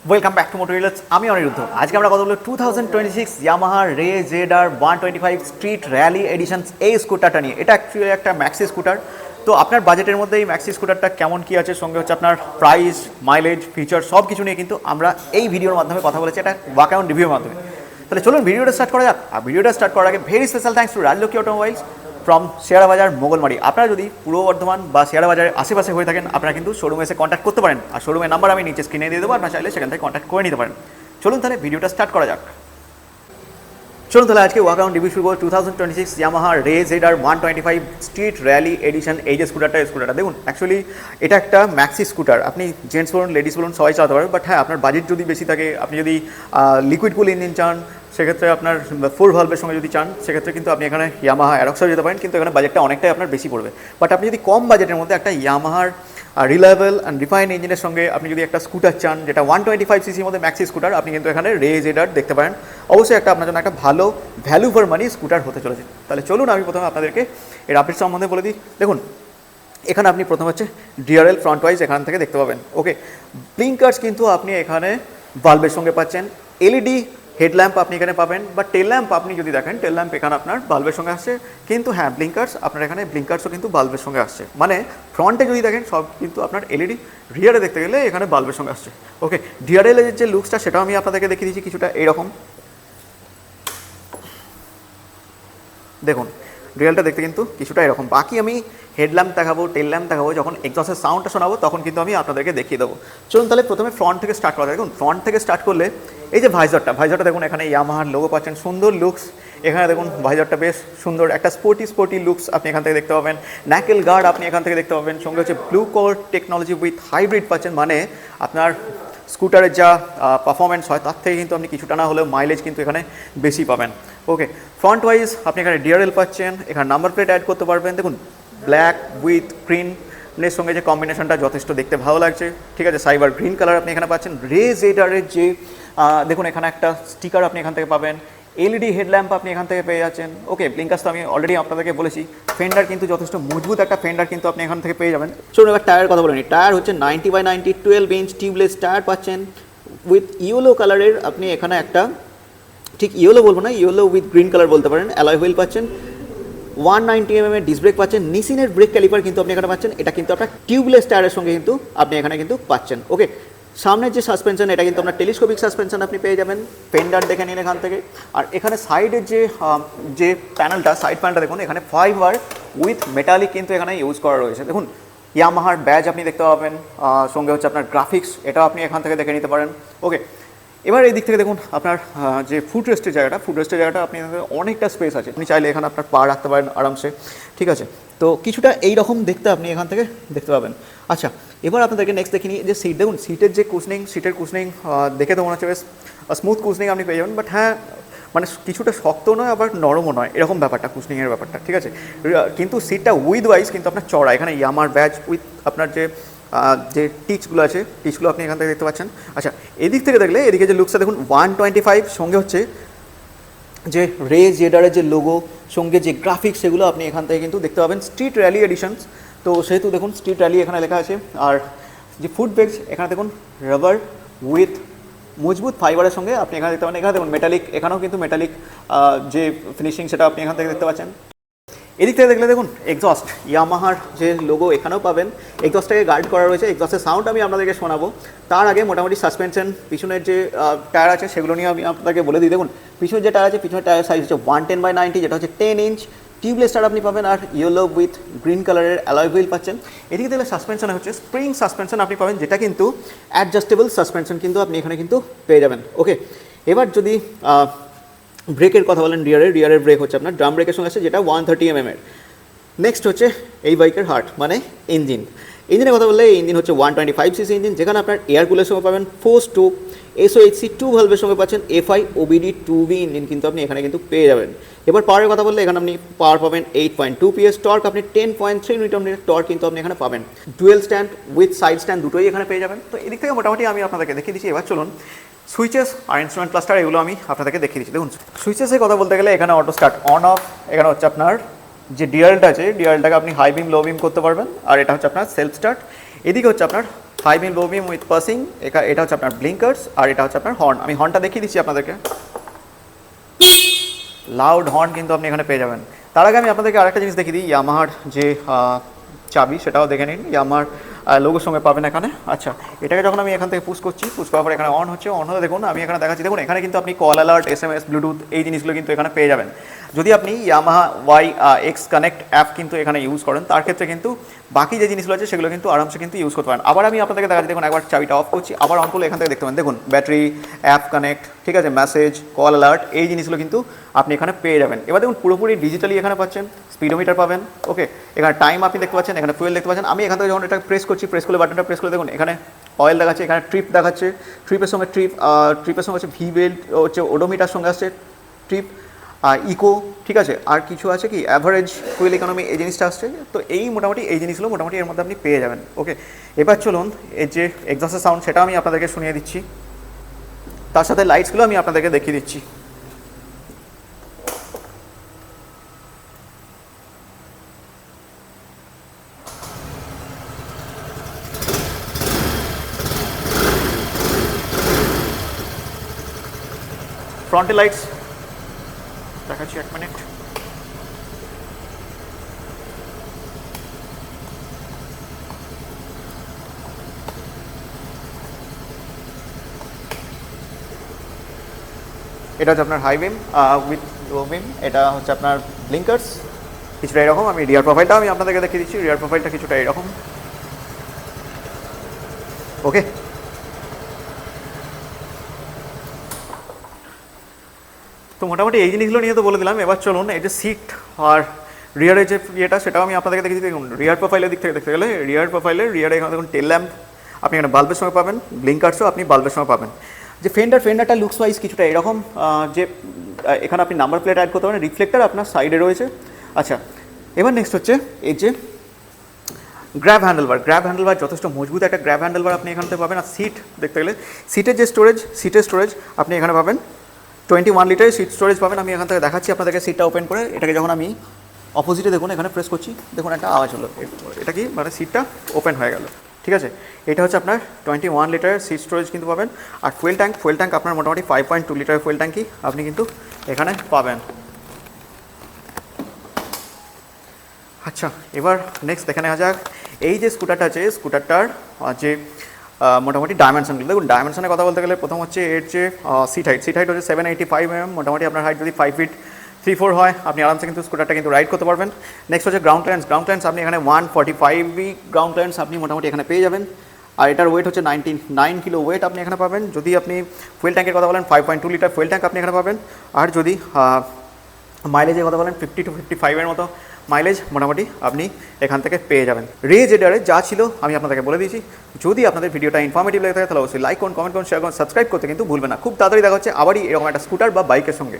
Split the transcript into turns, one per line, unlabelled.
Welcome back to motor রিলার্স। আমি অনিরুদ্ধ। আজকে আমরা কথা বলবো 2026 ইয়ামাহা রে জেড-আর 125 স্ট্রিট র্যালি এডিশন এই স্কুটারটা নিয়ে। এটা অ্যাকচুয়ালি একটা ম্যাক্সি স্কুটার। তো আপনার বাজেটের মধ্যে এই ম্যাক্সি স্কুটারটা কেমন কী আছে, সঙ্গে হচ্ছে আপনার প্রাইস, মাইলেজ, ফিচার সব কিছু নিয়ে কিন্তু আমরা এই ভিডিওর মাধ্যমে কথা বলেছি, এটা ওয়াকআউট রিভিউর মাধ্যমে। তাহলে চলুন ভিডিওটা স্টার্ট করা যাক। আর ভিডিওটা স্টার্ট করার আগে very special thanks to Rajlakshmi automobiles from Shyara Bazar Moghalmari. আপনারা যদি পূর্ব বর্ধমান বা শেয়ারা বাজারের আশেপাশে হয়ে থাকেন, আপনারা কিন্তু শোরুমে এসে কন্ট্যাক্ট করতে পারেন। আর শোরুমের নাম্বার আমি নিচে স্ক্রিনে দিয়ে দেবো, আপনারা চাইলে সেখান থেকে কন্ট্যাক্ট করে নিতে পারেন। চলুন তাহলে ভিডিওটা স্টার্ট করা যাক। চলুন তাহলে আজকে ওয়াকআউট রিভিউ শুরু করব 2026 ইয়ামাহা রে জেড-আর 125 স্ট্রিট র্যালি এডিশন। এই যে স্কুটারটা দেখুন, অ্যাকচুয়ালি এটা একটা ম্যাক্সি স্কুটার। আপনি জেন্টস বলুন, লেডিস বলুন, সবাই চালাতে পারবেন। বাট হ্যাঁ, আপনার বাজেট যদি বেশি থাকে, আপনি যদি লিকুইড কুল ইঞ্জিন চান, সেক্ষেত্রে আপনার 4 ভালভের সঙ্গে যদি চান, সেক্ষেত্রে কিন্তু আপনি এখানে ইয়ামাহা অ্যারক্সও যেতে পারেন, কিন্তু এখানে বাজেটটা অনেকটাই আপনার বেশি পড়বে। বাট আপনি যদি কম বাজেটের মধ্যে একটা ইয়ামাহার রিলায়েবল অ্যান্ড রিফাইন ইঞ্জিনের সঙ্গে আপনি যদি একটা স্কুটার চান, যেটা 125 সিসির মধ্যে ম্যাক্সি স্কুটার, আপনি কিন্তু এখানে রে জেড-আর দেখতে পারেন। অবশ্যই একটা আপনার জন্য একটা ভালো ভ্যালু ফর মানি স্কুটার হতে চলেছে। তাহলে চলুন আমি প্রথমে আপনাদেরকে এর আপডেট সম্বন্ধে বলে দিই। দেখুন, এখানে আপনি প্রথম হচ্ছে ডিআরএল ফ্রন্ট ওয়াইজ এখান থেকে দেখতে পাবেন। ওকে, ব্লিঙ্কার্স কিন্তু আপনি এখানে বাল্বের সঙ্গে পাচ্ছেন। এলইডি হেডল্যাম্প আপনি এখানে পাবেন, বা টেল ল্যাম্প আপনি যদি দেখেন, টেল ল্যাম্প এখানে আপনার বাল্বের সঙ্গে আসছে। কিন্তু হ্যাঁ, ব্লিঙ্কার্স আপনার এখানে ব্লিঙ্কার্সও কিন্তু বাল্বের সঙ্গে আসছে। মানে ফ্রন্টে যদি দেখেন সব কিন্তু আপনার এলইডি, রিয়ারে দেখতে গেলে এখানে বাল্বের সঙ্গে আসছে। ওকে, ডিআরএলের যে লুকসটা সেটাও আমি আপনাদেরকে দেখিয়ে দিচ্ছি কিছুটা এইরকম। দেখুন, রিয়েলটা দেখতে কিন্তু কিছুটা এরকম। বাকি আমি হেডল্যাম্প দেখাবো, টেল ল্যাম্প দেখাবো, যখন এক্সস্টের সাউন্ডটা শোনাবো তখন কিন্তু আমি আপনাদেরকে দেখিয়ে দেবো। চলুন তাহলে প্রথমে ফ্রন্ট থেকে স্টার্ট করা। দেখুন, ফ্রন্ট থেকে স্টার্ট করলে এই যে ভাইজারটা দেখুন, এখানে ইয়ামাহার লোগো পাচ্ছেন, সুন্দর লুকস। এখানে দেখুন ভাইজারটা বেশ সুন্দর, একটা স্পোর্টি লুকস আপনি এখান থেকে দেখতে পাবেন। ন্যাকেল গার্ড আপনি এখান থেকে দেখতে পাবেন, সঙ্গে হচ্ছে blue core technology with hybrid পাচ্ছেন। মানে আপনার স্কুটারের যা পারফরমেন্স হয় তার থেকে কিন্তু আপনি কিছুটা না হলেও মাইলেজ কিন্তু এখানে বেশি পাবেন। ওকে, ফ্রন্ট ওয়াইজ আপনি এখানে ডিআরএল পাচ্ছেন, এখানে নাম্বার প্লেট অ্যাড করতে পারবেন। দেখুন, ব্ল্যাক উইথ গ্রিনের সঙ্গে যে কম্বিনেশনটা যথেষ্ট দেখতে ভালো লাগছে। ঠিক আছে, সাইবার গ্রিন কালার আপনি এখানে পাচ্ছেন। রে জেড-আরের যে দেখুন, এখানে একটা স্টিকার আপনি এখান থেকে পাবেন। এলইডি হেডল্যাম্প আপনি এখান থেকে পেয়ে যাচ্ছেন। ওকে, ব্লিঙ্কার্স তো আমি অলরেডি আপনাদেরকে বলেছি। ফেন্ডার কিন্তু যথেষ্ট মজবুত একটা ফেন্ডার কিন্তু আপনি এখান থেকে পেয়ে যাবেন। চলুন এবার টায়ার কথা বলে নিই। টায়ার হচ্ছে 90/90 12 ইঞ্চ টিউবলেস টায়ার পাচ্ছেন উইথ ইয়েলো কালারের। আপনি এখানে একটা, ঠিক ইয়েলো বলবো না, ইয়েলো উইথ গ্রিন কালার বলতে পারেন। অ্যালয় হুইল পাচ্ছেন। 190 mm এর ডিস্ক ব্রেক পাচ্ছেন। নিসিনের ব্রেক ক্যালিপার কিন্তু আপনি এখানে পাচ্ছেন। এটা কিন্তু আপনার টিউবলেস টায়ারের সঙ্গে কিন্তু আপনি এখানে কিন্তু পাচ্ছেন। ওকে, সামনের যে সাসপেনশন, এটা কিন্তু আপনার টেলিস্কোপিক সাসপেনশন আপনি পেয়ে যাবেন। ফেন্ডার দেখে নিন এখান থেকে। আর এখানে সাইডের যে প্যানেলটা, সাইড প্যানেলটা দেখুন, এখানে ফাইবার উইথ মেটালিক কিন্তু এখানে ইউজ করা রয়েছে। দেখুন, ইয়ামাহার ব্যাজ আপনি দেখতে পাবেন, সঙ্গে হচ্ছে আপনার গ্রাফিক্স, এটাও আপনি এখান থেকে দেখে নিতে পারেন। ওকে, এবার এই দিক থেকে দেখুন, আপনার যে ফুট রেস্টের জায়গাটা আপনি অনেকটা স্পেস আছে। আপনি চাইলে এখানে আপনার পা রাখতে পারেন আরামসে। ঠিক আছে, তো কিছুটা এই রকম দেখতে আপনি এখান থেকে দেখতে পাবেন। আচ্ছা, এবার আপনাদেরকে নেক্সট দেখে নিই যে সিট। দেখুন, সিটের যে সিটের কুশনিং দেখে তো মনে হচ্ছে বেশ স্মুথ কুশনিং আপনি পেয়ে যাবেন। বাট হ্যাঁ, মানে কিছুটা শক্ত নয়, আবার নরমও নয়, এরকম ব্যাপারটা কুশনিংয়ের ব্যাপারটা। ঠিক আছে, কিন্তু সিটটা উইথ ওয়াইজ কিন্তু আপনার চড়া। এখানে ইয়ামার ব্যাজ উইথ আপনার যে টিচগুলো আছে, টিচগুলো আপনি এখান থেকে দেখতে পাচ্ছেন। আচ্ছা, এদিক থেকে দেখলে এদিকে যে লুকসটা দেখুন, 125 সঙ্গে হচ্ছে যে রে জেড-আরের যে লোগো, সঙ্গে যে গ্রাফিক্স, সেগুলো আপনি এখান থেকে কিন্তু দেখতে পাবেন। স্ট্রিট র্যালি এডিশনস, তো সেহেতু দেখুন স্ট্রিট র্যালি এখানে লেখা আছে। আর যে ফুট ব্রেকস এখানে দেখুন রাবার উইথ মজবুত ফাইবারের সঙ্গে আপনি এখানে দেখতে পাবেন। এখানে দেখুন মেটালিক, এখানেও কিন্তু মেটালিক যে ফিনিশিং সেটা আপনি এখান থেকে দেখতে পাচ্ছেন। এদিক থেকে দেখলে দেখুন এক্সস্ট, ইয়ামাহার যে লোগো এখানেও পাবেন। এক্সস্টটাকে গার্ড করা রয়েছে। এক্সস্টের সাউন্ড আমি আপনাদেরকে শোনাবো। তার আগে মোটামুটি সাসপেনশন, পিছনের যে টায়ার আছে সেগুলো নিয়ে আমি আপনাদেরকে বলে দিই। দেখুন, পিছনের যে টায়ার আছে, পিছনের টায়ার সাইজ হচ্ছে 110/90, যেটা হচ্ছে 10 ইঞ্চ টিউবলেস টায়ার আপনি পাবেন। আর ইয়েলো উইথ গ্রিন কালারের অ্যালয় হুইল পাচ্ছেন। এদিকে দেখলে সাসপেনশনে হচ্ছে স্প্রিং সাসপেনশন আপনি পাবেন, যেটা কিন্তু অ্যাডজাস্টেবল সাসপেনশন কিন্তু আপনি এখানে কিন্তু পেয়ে যাবেন। ওকে, এবার যদি ব্রেকের কথা বলেন, রিয়ারের ব্রেক হচ্ছে আপনার ড্রাম ব্রেকের সঙ্গে আছে, যেটা 130 mm এর। নেক্সট হচ্ছে এই বাইকের হার্ট, মানে ইঞ্জিনের কথা বললে, এই ইঞ্জিন হচ্ছে 125 সিসি ইঞ্জিন, যেখানে আপনার এয়ার কুলের সঙ্গে পাবেন 4 স্ট্রোক SOHC 2 ভালভের সঙ্গে পাচ্ছেন। FI OBD 2V ইঞ্জিন কিন্তু আপনি এখানে কিন্তু পেয়ে যাবেন। এবার পাওয়ারের কথা বললে, এখানে আপনি পাওয়ার পাবেন 8.2 PS, টর্ক আপনি 10.3 নিউটন মিটার টর্ক কিন্তু আপনি এখানে পাবেন। Dual stand with side stand দুটোই এখানে পেয়ে যাবেন। তো এদিক থেকে মোটামুটি আমি আপনাদেরকে দেখিয়ে দিচ্ছি। এবার চলুন সুইচেস আর ইনস্ট্রুমেন্ট ক্লাস্টার, এগুলো আমি আপনাদেরকে দেখিয়ে দিচ্ছি। দেখুন, সুইচেসের কথা বলতে গেলে এখানে অটো স্টার্ট অন অফ, এখানে হচ্ছে আপনার যে ডিআরএলটা আছে, ডিআরএলটাকে আপনি হাই বিম লো বিম করতে পারবেন। আর এটা হচ্ছে আপনার সেলফ স্টার্ট। এদিকে হচ্ছে আপনার high beam low beam with passing, এটা হচ্ছে আপনার ব্লিঙ্কার্স, আর এটা হচ্ছে আপনার হর্ন। আমি হর্নটা দেখিয়ে দিচ্ছি আপনাদেরকে, লাউড হর্ন কিন্তু আপনি এখানে পেয়ে যাবেন। তার আগে আমি আপনাদেরকে আরেকটা জিনিস দেখিয়ে দিই, ইয়ামাহার যে চাবি সেটাও দেখে নিন, ইয়ামাহার লোগোর সঙ্গে পাবেন এখানে। আচ্ছা, এটাকে যখন আমি এখান থেকে পুশ করছি, পুশ করার পর এখানে অন হচ্ছে, অন হলে দেখুন আমি এখানে দেখাচ্ছি, দেখুন এখানে কিন্তু আপনি কল অ্যালার্ট, SMS, ব্লুটুথ এই জিনিসগুলো কিন্তু এখানে পেয়ে যাবেন। যদি আপনি ইয়ামাহা YX কানেক্ট অ্যাপ কিন্তু এখানে ইউজ করেন, তার ক্ষেত্রে কিন্তু বাকি যে জিনিসগুলো আছে সেগুলো কিন্তু আরামসে কিন্তু ইউজ করতে পারেন। আবার আমি আপনাদেরকে দেখাচ্ছি, দেখুন একবার চাবিটা অফ করছি, আবার অন করলে এখান থেকে দেখতে পাবেন, দেখুন ব্যাটারি, অ্যাপ কানেক্ট, ঠিক আছে, মেসেজ, কল অ্যালার্ট এই জিনিসগুলো কিন্তু আপনি এখানে পেয়ে যাবেন। এবার দেখুন পুরোপুরি ডিজিটালি এখানে পাচ্ছেন, স্পিডোমিটার পাবেন, ওকে, এখানে টাইম আপনি দেখতে পাচ্ছেন, এখানে ফুয়েল দেখতে পাচ্ছেন। আমি এখান থেকে যখন এটা প্রেস করছি, প্রেস করলে বাটনটা প্রেস করে দেখুন এখানে অয়েল দেখাচ্ছে, এখানে ট্রিপ দেখাচ্ছে, ট্রিপের সঙ্গে ট্রিপের সঙ্গে হচ্ছে ভি বেল্ট, হচ্ছে ওডোমিটার সঙ্গে আসছে ট্রিপ, ইকো, ঠিক আছে, আর কিছু আছে কি অ্যাভারেজ ফুয়েল ইকোনমি এই জিনিসটা আসছে। তো এই মোটামুটি এই জিনিসগুলো মোটামুটি এর মধ্যে আপনি পেয়ে যাবেন, ওকে। এবার চলুন এর যে এক্সস্টের সাউন্ড সেটা আমি আপনাদেরকে শুনিয়ে দিচ্ছি, তার সাথে লাইটসগুলো আমি আপনাদেরকে দেখিয়ে দিচ্ছি। ফ্রন্টে লাইটস দেখাচ্ছি, এক মিনিট। এটা হচ্ছে আপনার হাই বিম উইথ লো বিম, এটা হচ্ছে আপনার ব্লিঙ্কার্স, কিছুটা এরকম। আমি রিয়ার প্রোফাইলটা আমি আপনাদেরকে দেখিয়ে দিচ্ছি, রিয়ার প্রোফাইলটা কিছুটা এরকম, ওকে। তো মোটামুটি এই জিনিসগুলো নিয়ে তো বলে দিলাম। এবার চলুন এই যে সিট আর রিয়ারের যে ইয়েটা সেটাও আমি আপনাদেরকে দেখিয়ে দিই। দেখুন রিয়ার প্রোফাইলের দিক থেকে দেখতে গেলে রিয়ার রিয়ারে এখানে দেখুন টেল ল্যাম্প আপনি এখানে বাল্বের সময় পাবেন, ব্লিঙ্কার্সও আপনি বাল্বের সময় পাবেন। যে ফেন্ডারটা লুকস ওয়াইজ কিছুটা এরকম, যে এখানে আপনি নাম্বার প্লেট অ্যাড করতে পারেন, রিফ্লেক্টার আপনার সাইডে রয়েছে। আচ্ছা, এবার নেক্সট হচ্ছে এই যে গ্র্যাব হ্যান্ডেলবার যথেষ্ট মজবুত একটা গ্র্যাব হ্যান্ডেলবার আপনি এখান থেকে পাবেন। আর সিট দেখতে গেলে সিটের যে স্টোরেজ আপনি এখানে পাবেন 21 লিটারের সিট স্টোরেজ পাবেন। আমি এখান থেকে দেখাচ্ছি আপনাদেরকে সিটটা ওপেন করে, এটাকে যখন আমি অপোজিটে দেখুন এখানে প্রেস করছি, দেখুন একটা আওয়াজ হলো, এটা কি মানে সিটটা ওপেন হয়ে গেল, ঠিক আছে। এটা হচ্ছে আপনার 21 লিটারের সিট স্টোরেজ কিন্তু পাবেন। আর ফুয়েল ট্যাঙ্ক আপনার মোটামুটি 5.2 লিটারের ফুয়েল ট্যাঙ্কই আপনি কিন্তু এখানে পাবেন। আচ্ছা, এবার নেক্সট দেখে নেওয়া যাক এই যে স্কুটারটা আছে, স্কুটারটার যে মোটামুটি ডাইমেনশনগুলো দেখুন। ডাইমেনশনের কথা বলতে গেলে প্রথম হচ্ছে এর যে সিট হাইট হচ্ছে 785 mm, মোটামুটি আপনার হাইট যদি 5 feet 3-4 হয় আপনি আরামসে কিন্তু স্কুটারটা কিন্তু রাইড করতে পারবেন। নেক্সট হচ্ছে গ্রাউন্ড ক্লিয়ারেন্স আপনি এখানে 145 গ্রাউন্ড ক্লিয়ারেন্স আপনি মোটামুটি এখানে পেয়ে যাবেন। আর এটার ওয়েট হচ্ছে 99 কিলো ওয়েট আপনি এখানে পাবেন। যদি আপনি ফুয়েল ট্যাঙ্কের কথা বলেন 5.2 লিটার ফুয়েল ট্যাঙ্ক আপনি এখানে পাবেন। আর যদি মাইলেজের কথা বলেন 50 to 55 মতো মাইলেজ মোটামুটি আপনি এখান থেকে পেয়ে যাবেন। রেজ এডারে যা ছিল আমি আপনাদেরকে বলে দিয়েছি। যদি আপনাদের ভিডিওটা ইনফরমেটিভ লেগে থাকে তাহলে অবশ্যই লাইক করুন, কমেন্ট করুন, শেয়ার করুন, সাবস্ক্রাইব করতে কিন্তু ভুলবেন না। খুব তাড়াতাড়ি দেখা হচ্ছে আবারই এরকম একটা স্কুটার বা বাইকের সঙ্গে।